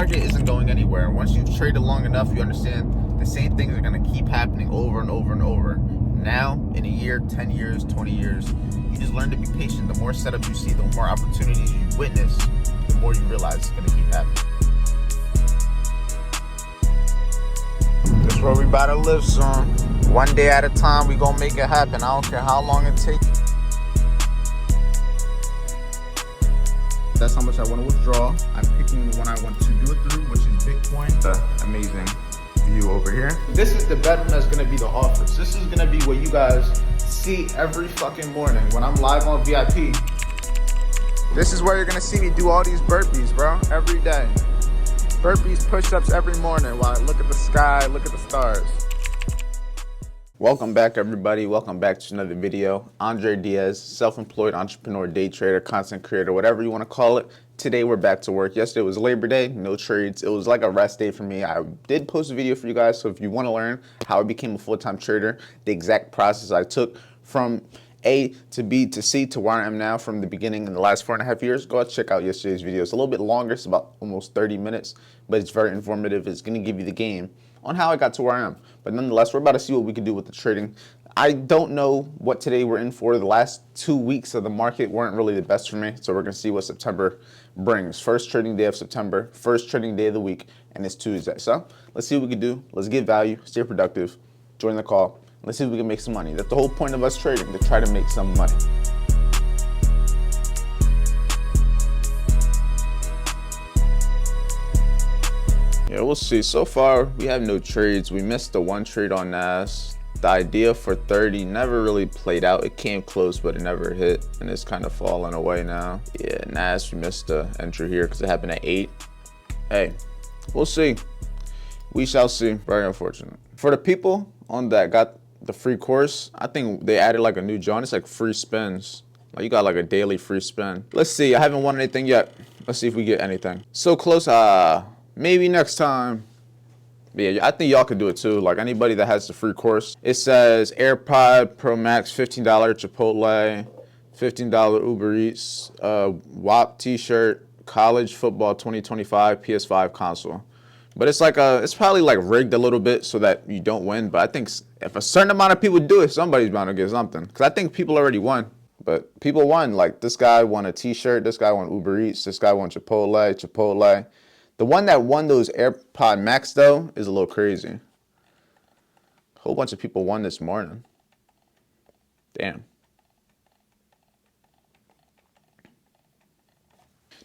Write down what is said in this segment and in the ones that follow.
market isn't going anywhere. Once you've traded long enough, you understand the same things are going to keep happening over and over and over. Now, in a year, 10 years, 20 years, you just learn to be patient. The more setups you see, the more opportunities you witness, the more you realize it's going to keep happening. That's where we about to live, son. One day at a time, we gonna make it happen. I don't care how long it takes. That's how much I want to withdraw. I'm picking the one I want to do it through, which is Bitcoin. The amazing view over here. This is the bedroom that's gonna be the office. This is gonna be what you guys see every fucking morning when I'm live on VIP. This is where you're gonna see me do all these burpees, bro, every day. Burpees, push-ups every morning while I look at the sky, look at the stars. Welcome back, everybody. Welcome back to another video. Andre Diaz, self-employed entrepreneur, day trader, content creator, whatever you want to call it. Today we're back to work. Yesterday was Labor Day, no trades. It was like a rest day for me. I did post a video for you guys, so if you want to learn how I became a full-time trader, the exact process I took from A to B to C to where I am now from the beginning in the last 4.5 years, go ahead and check out yesterday's video. It's a little bit longer. It's about almost 30 minutes, but it's very informative. It's going to give you the game on how I got to where I am. But nonetheless, we're about to see what we can do with the trading. I don't know what today we're in for. The last 2 weeks of the market weren't really the best for me, so we're going to see what September brings. First trading day of September, first trading day of the week, and it's Tuesday. So let's see what we can do. Let's get value, stay productive, join the call. Let's see if we can make some money. That's the whole point of us trading, to try to make some money. Yeah, we'll see. So far, we have no trades. We missed the one trade on NAS. The idea for 30 never really played out. It came close, but it never hit, and it's kind of falling away now. Yeah, NAS, we missed the entry here because it happened at 8. Hey, we'll see. We shall see. Very unfortunate. For the people on that got the free course, I think they added like a new joint. It's like free spins. Like you got like a daily free spin. Let's see. I haven't won anything yet. Let's see if we get anything. So close. Maybe next time. But yeah, I think y'all could do it too. Like anybody that has the free course. It says AirPod Pro Max, $15 Chipotle, $15 Uber Eats, WAP T-shirt, college football 2025 PS5 console. But it's like it's probably like rigged a little bit so that you don't win. But I think if a certain amount of people do it, somebody's bound to get something. Because I think people already won. But people won. Like this guy won a T-shirt. This guy won Uber Eats. This guy won Chipotle. The one that won those AirPod Max, though, is a little crazy. A whole bunch of people won this morning. Damn.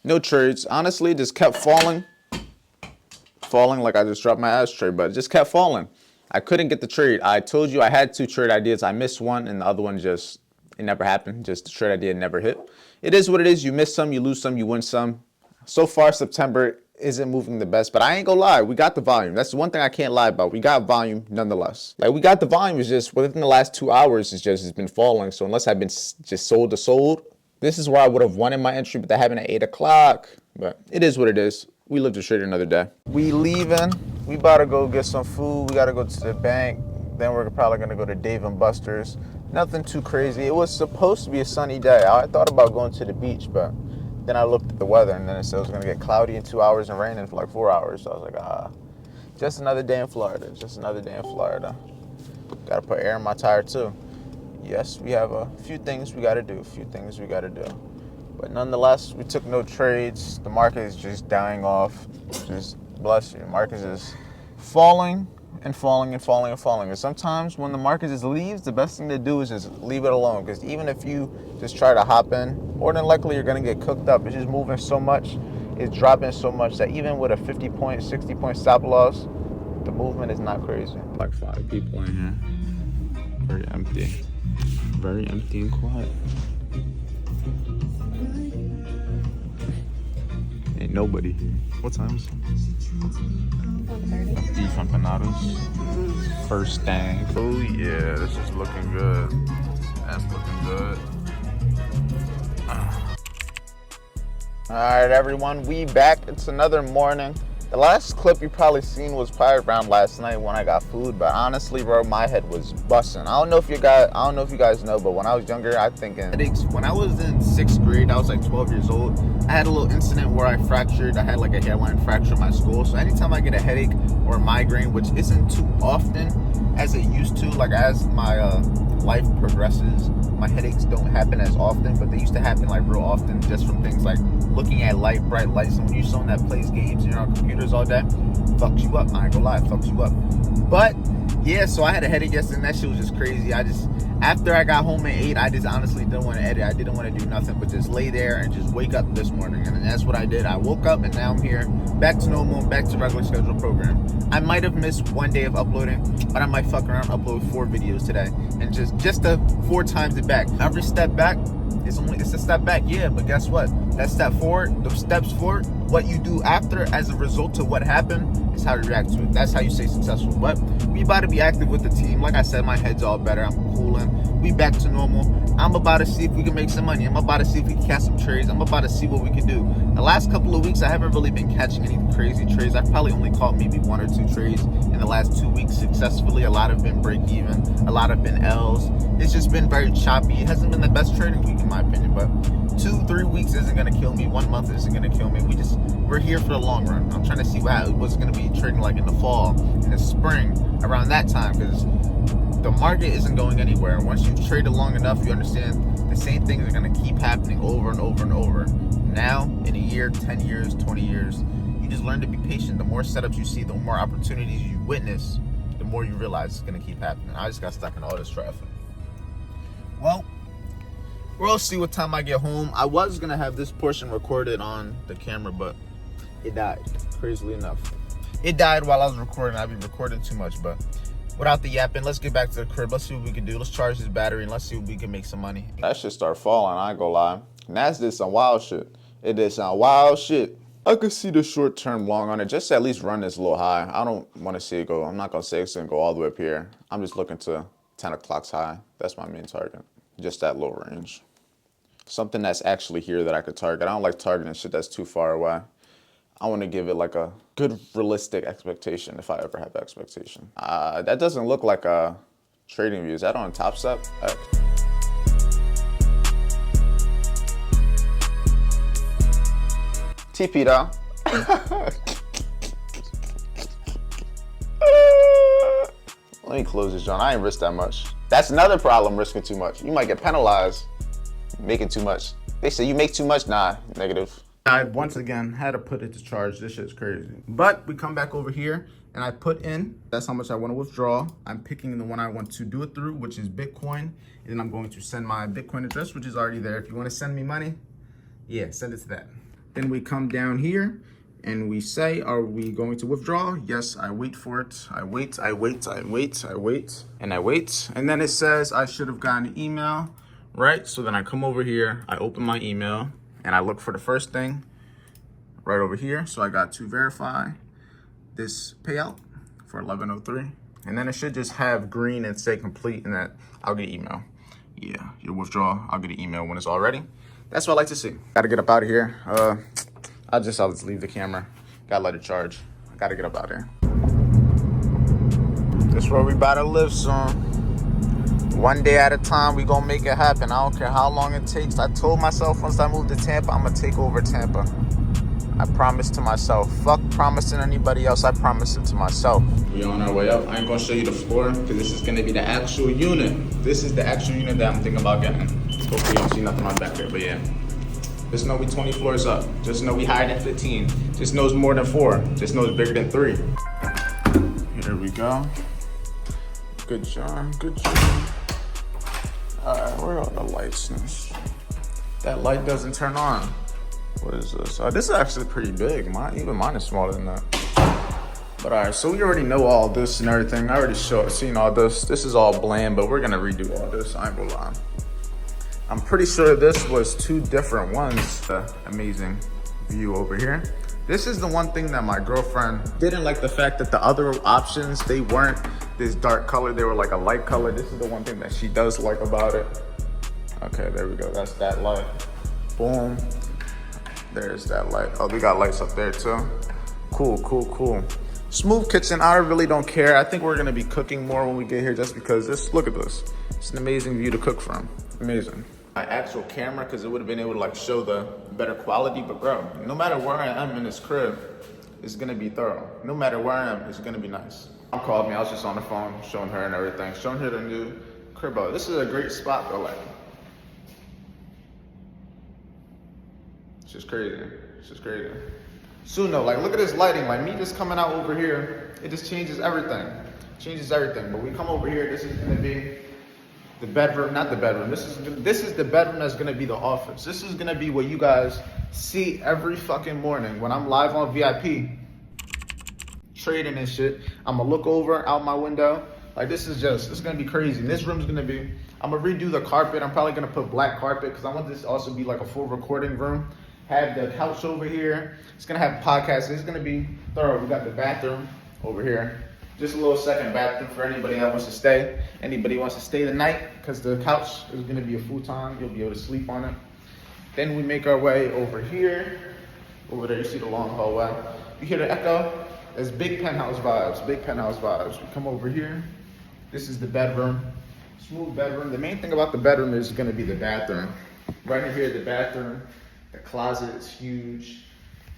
No trades. Honestly, just kept falling. Falling like I just dropped my ashtray, but it just kept falling. I couldn't get the trade. I told you I had 2 trade ideas. I missed one, and the other one it never happened. Just the trade idea never hit. It is what it is. You miss some, you lose some, you win some. So far, September isn't moving the best, but I ain't gonna lie, we got the volume. That's the one thing I can't lie about. We got volume nonetheless. Like we got the volume, it's just within the last 2 hours, it's been falling. So unless I've been just sold to sold, this is where I would have won in my entry, but that happened at 8 o'clock. But it is what it is. We live to trade another day. We leaving. We about to go get some food. We gotta go to the bank. Then we're probably gonna go to Dave & Buster's. Nothing too crazy. It was supposed to be a sunny day. I thought about going to the beach, but then I looked at the weather, and then it said it was going to get cloudy in 2 hours and raining for like 4 hours. So I was like, just another day in Florida. Just another day in Florida. Got to put air in my tire, too. Yes, we have a few things we got to do. But nonetheless, we took no trades. The market is just dying off. Just bless you. The market is falling and falling and falling and falling. And sometimes when the market just leaves, the best thing to do is just leave it alone. Because even if you just try to hop in, more than likely you're going to get cooked up. It's just moving so much, it's dropping so much that even with a 50-point, 60-point stop loss, the movement is not crazy. Like 5 people in here. Very empty. Very empty and quiet. Ain't nobody here. What time is it? Beef empanadas. First thing. Oh yeah, this is looking good. That's looking good. All right, everyone, we back. It's another morning. The last clip you probably seen was probably around last night when I got food, but honestly, bro, my head was busting. I don't know if you guys know, but when I was younger, when I was in 6th grade, I was like 12 years old. I had a little incident where I had like a hairline fracture in my skull. So anytime I get a headache or a migraine, which isn't too often as it used to, like as my life progresses, my headaches don't happen as often, but they used to happen like real often just from things like looking at bright lights. And when you're someone that plays games and you're on computers all day, fucks you up. I ain't gonna lie, fucks you up. But yeah, so I had a headache yesterday and that shit was just crazy. After I got home at 8, I just honestly didn't want to edit. I didn't want to do nothing but just lay there and just wake up this morning. And that's what I did. I woke up and now I'm here, back to normal, back to regular scheduled program. I might have missed one day of uploading, but I might fuck around and upload 4 videos today. And just 4 times it back. Every step back, it's a step back, yeah, but guess what? That step forward, those steps forward, what you do after as a result of what happened is how you react to it. That's how you stay successful. But we about to be active with the team. Like I said, my head's all better. I'm cooling. We back to normal. I'm about to see if we can make some money. I'm about to see if we can catch some trades. I'm about to see what we can do. The last couple of weeks, I haven't really been catching any crazy trades. I've probably only caught maybe 1 or 2 trades in the last 2 weeks successfully. A lot have been break even. A lot have been L's. It's just been very choppy. It hasn't been the best trading week in my opinion, but 2-3 weeks isn't gonna kill me. 1 month isn't gonna kill me. We're here for the long run. I'm trying to see what's gonna be trading like in the fall, in the spring, around that time, because the market isn't going anywhere. And once you've traded long enough, you understand the same things are gonna keep happening over and over and over. Now, in a year, 10 years, 20 years, you just learn to be patient. The more setups you see, the more opportunities you witness, the more you realize it's gonna keep happening. I just got stuck in all this traffic. Well, we'll see what time I get home. I was gonna have this portion recorded on the camera, but it died, crazily enough. It died while I was recording. I've been recording too much, but without the yapping, let's get back to the crib. Let's see what we can do. Let's charge this battery and let's see if we can make some money. That shit start falling, I ain't gonna lie. And that's just some wild shit. It is some wild shit. I could see the short term long on it. Just at least run this a little high. I don't want to see it go. I'm not gonna say it's gonna go all the way up here. I'm just looking to 10 o'clock's high. That's my main target. Just that low range. Something that's actually here that I could target. I don't like targeting shit that's too far away. I want to give it like a good realistic expectation if I ever have expectation. That doesn't look like a trading view. Is that on Top Step? TP though. Let me close this, John. I ain't risk that much. That's another problem, risking too much. You might get penalized making too much. They say you make too much. Nah, negative. I once again had to put it to charge. This shit's crazy. But we come back over here and I put in, that's how much I want to withdraw. I'm picking the one I want to do it through, which is Bitcoin. And then I'm going to send my Bitcoin address, which is already there. If you want to send me money, yeah, send it to that. Then we come down here and we say, are we going to withdraw? Yes, I wait for it. I wait. And then it says I should have gotten an email, right? So then I come over here, I open my email, and I look for the first thing right over here. So I got to verify this payout for 1103. And then it should just have green and say complete, and that I'll get an email. Yeah, your withdrawal, I'll get an email when it's all ready. That's what I like to see. Gotta get up out of here. I'll just leave the camera. Gotta let it charge. Gotta get up out of here. This is where we about to live soon. One day at a time, we gonna make it happen. I don't care how long it takes. I told myself once I moved to Tampa, I'm gonna take over Tampa. I promised to myself. Fuck promising anybody else. I promised it to myself. We on our way up. I ain't gonna show you the floor because this is gonna be the actual unit. This is the actual unit that I'm thinking about getting. Hopefully you don't see nothing on back there, but yeah. Just know we 20 floors up. Just know we higher than 15. Just know it's more than 4. Just know it's bigger than 3. Here we go. Good job, good job. All right, where are the lights? That light doesn't turn on. What is this? This is actually pretty big. Even mine is smaller than that. But all right, so we already know all this and everything. I already seen all this. This is all bland, but we're gonna redo all this. I ain't gonna lie. I'm pretty sure this was 2 different ones. The amazing view over here. This is the one thing that my girlfriend didn't like, the fact that the other options, they weren't this dark color. They were like a light color. This is the one thing that she does like about it. Okay, there we go. That's that light. Boom. There's that light. Oh, we got lights up there too. Cool, cool, cool. Smooth kitchen. I really don't care. I think we're gonna be cooking more when we get here just because look at this. It's an amazing view to cook from. Amazing. my actual camera because it would have been able to like show the better quality. But bro, no matter where I am in this crib, it's gonna be thorough. No matter where I am, it's gonna be nice. Mom called me, I was just on the phone showing her and everything, showing her the new crib. This is a great spot though, like. It's just crazy. It's just crazy. Soon though, like look at this lighting, like me just coming out over here, it just changes everything. Changes everything. But we come over here, this is gonna be the bedroom, not the bedroom. This is the bedroom that's gonna be the office. This is gonna be what you guys see every fucking morning when I'm live on VIP, trading and shit. I'm gonna look over out my window. Like this is gonna be crazy. And this room's gonna be, I'm gonna redo the carpet. I'm probably gonna put black carpet because I want this to also be like a full recording room. Have the couch over here. It's gonna have podcasts. It's gonna be thorough. We got the bathroom over here. Just a little second bathroom for anybody that wants to stay. Anybody wants to stay the night, because the couch is gonna be a futon. You'll be able to sleep on it. Then we make our way over here. Over there, you see the long hallway. You hear the echo? There's big penthouse vibes, big penthouse vibes. We come over here. This is the bedroom. Smooth bedroom. The main thing about the bedroom is gonna be the bathroom. Right in here, the bathroom. The closet is huge.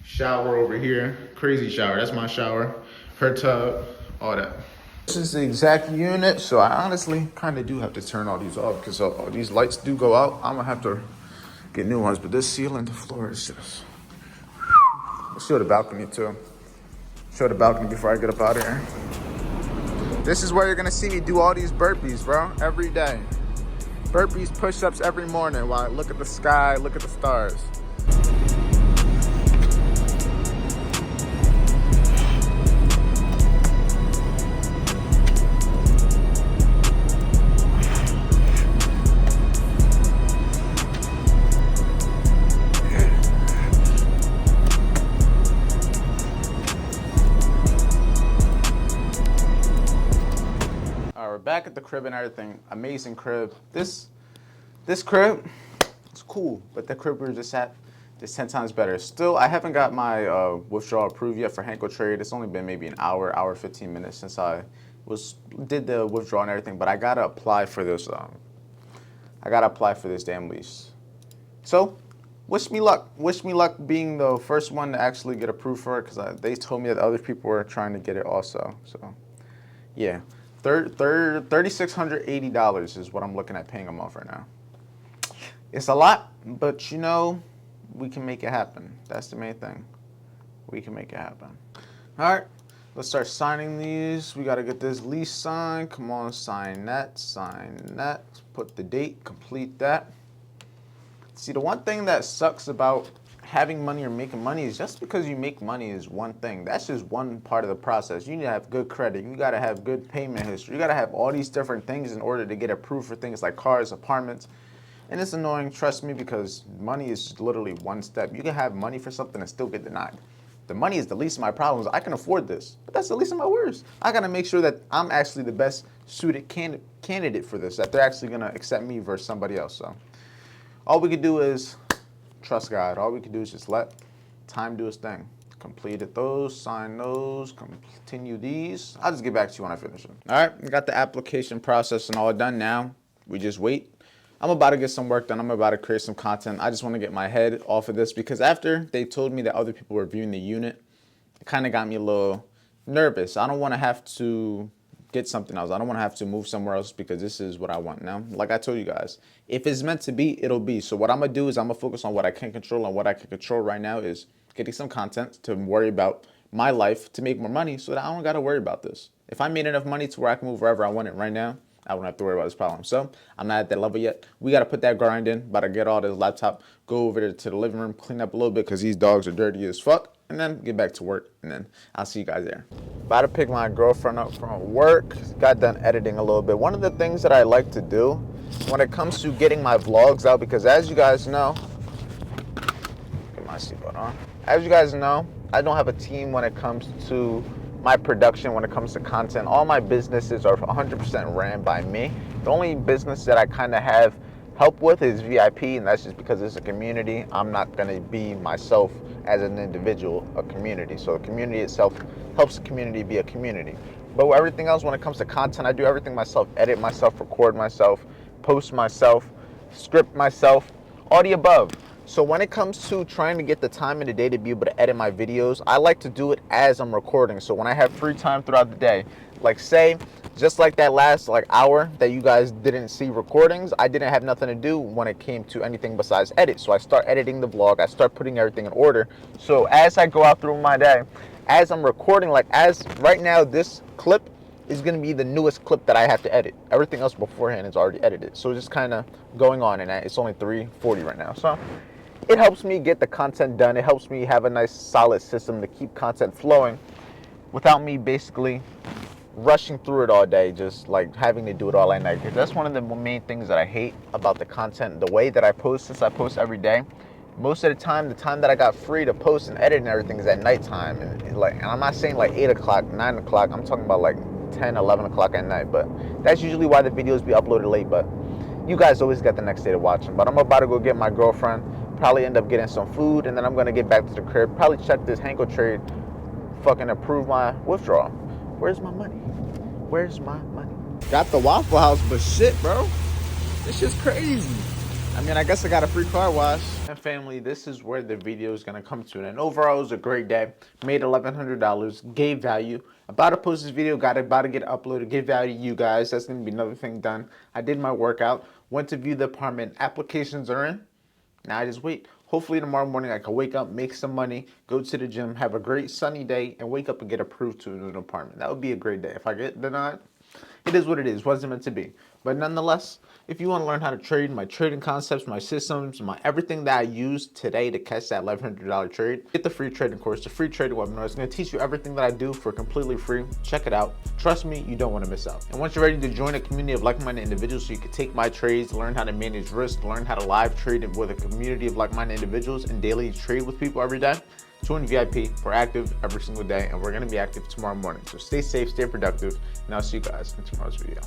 Shower over here. Crazy shower. That's my shower. Her tub. All that. This is the exact unit, so I honestly kind of do have to turn all these off because these lights do go out. I'm gonna have to get new ones, but this ceiling to floor is just. Let's show the balcony too. Show the balcony before I get up out of here. This is where you're gonna see me do all these burpees, bro, every day. Burpees, push-ups every morning while I look at the sky, look at the stars. Back at the crib and everything, amazing crib. This crib, it's cool, but the crib we were just at is 10 times better. Still, I haven't got my withdrawal approved yet for Hanko Trade. It's only been maybe an hour 15 minutes since I did the withdrawal and everything, but I gotta apply for this. I gotta apply for this damn lease. So, wish me luck. Wish me luck being the first one to actually get approved for it, because they told me that other people were trying to get it also. So, yeah. $3,680 is what I'm looking at paying a month right now. It's a lot, but you know, we can make it happen. That's the main thing. We can make it happen. All right, let's start signing these. We got to get this lease signed. Come on, sign that, sign that. Put the date, complete that. See, the one thing that sucks about having money or making money is just because you make money is one thing. That's just one part of the process. You need to have good credit. You got to have good payment history. You got to have all these different things in order to get approved for things like cars, apartments. And it's annoying, trust me, because money is literally one step. You can have money for something and still get denied. The money is the least of my problems. I can afford this, but that's the least of my worries. I got to make sure that I'm actually the best suited candidate for this, that they're actually going to accept me versus somebody else. So all we can do is trust God. All we can do is just let time do its thing. Completed those, sign those, continue these. I'll just get back to you when I finish them. All right, we got the application process and all done now. We just wait. I'm about to get some work done. I'm about to create some content. I just want to get my head off of this because after they told me that other people were viewing the unit, it kind of got me a little nervous. I don't want to have to get something else. I don't want to have to move somewhere else because this is what I want now. Like I told you guys, if it's meant to be, it'll be. So what I'm going to do is I'm going to focus on what I can control, and what I can control right now is getting some content to worry about my life to make more money so that I don't got to worry about this. If I made enough money to where I can move wherever I want it right now, I won't have to worry about this problem. So I'm not at that level yet. We got to put that grind in. About to get all this laptop, go over there to the living room, clean up a little bit because these dogs are dirty as fuck, and then get back to work, and then I'll see you guys there. About to pick my girlfriend up from work. Got done editing a little bit. One of the things that I like to do when it comes to getting my vlogs out, because as you guys know, get my seatbelt on. As you guys know, I don't have a team when it comes to my production, when it comes to content. All my businesses are 100% ran by me. The only business that I kind of have help with is VIP, and that's just because it's a community. I'm not going to be myself as an individual, a community. So the community itself helps the community be a community. But everything else, when it comes to content, I do everything myself, edit myself, record myself, post myself, script myself, all the above. So when it comes to trying to get the time in the day to be able to edit my videos, I like to do it as I'm recording. So when I have free time throughout the day, like say, just like that last hour that you guys didn't see recordings, I didn't have nothing to do when it came to anything besides edit. So I start editing the vlog, I start putting everything in order. So as I go out through my day, as I'm recording, like as right now, this clip is going to be the newest clip that I have to edit. Everything else beforehand is already edited. So just kind of going on, and it's only 3:40 right now. So it helps me get the content done. It helps me have a nice solid system to keep content flowing without me basically rushing through it all day, just like having to do it all at night. Because that's one of the main things that I hate about the content, the way that I post, since I post every day. Most of the time that I got free to post and edit and everything is at nighttime. And I'm not saying like 8 o'clock, 9 o'clock. I'm talking about like 10, 11 o'clock at night. But that's usually why the videos be uploaded late. But you guys always got the next day to watch them. But I'm about to go get my girlfriend, probably end up getting some food, and then I'm going to get back to the crib, probably check this Hanko trade, fucking approve my withdrawal. Where's my money? Where's my money? Got the Waffle House, but shit, bro. This shit's crazy. I mean, I guess I got a free car wash. And family, this is where the video is going to come to. And overall, it was a great day. Made $1,100, gave value. About to post this video, about to get uploaded, give value to you guys. That's going to be another thing done. I did my workout, went to view the apartment. Applications are in. Now I just wait. Hopefully tomorrow morning I can wake up, make some money, go to the gym, have a great sunny day, and wake up and get approved to an apartment. That would be a great day. If I get denied, it is what it is. Wasn't meant to be. But nonetheless, if you want to learn how to trade, my trading concepts, my systems, my everything that I used today to catch that $1,100 trade, get the free trading course, the free trading webinar. It's going to teach you everything that I do for completely free. Check it out. Trust me, you don't want to miss out. And once you're ready to join a community of like-minded individuals so you can take my trades, learn how to manage risk, learn how to live trade with a community of like-minded individuals, and daily trade with people every day, join VIP. We're active every single day, and we're going to be active tomorrow morning. So stay safe, stay productive, and I'll see you guys in tomorrow's video.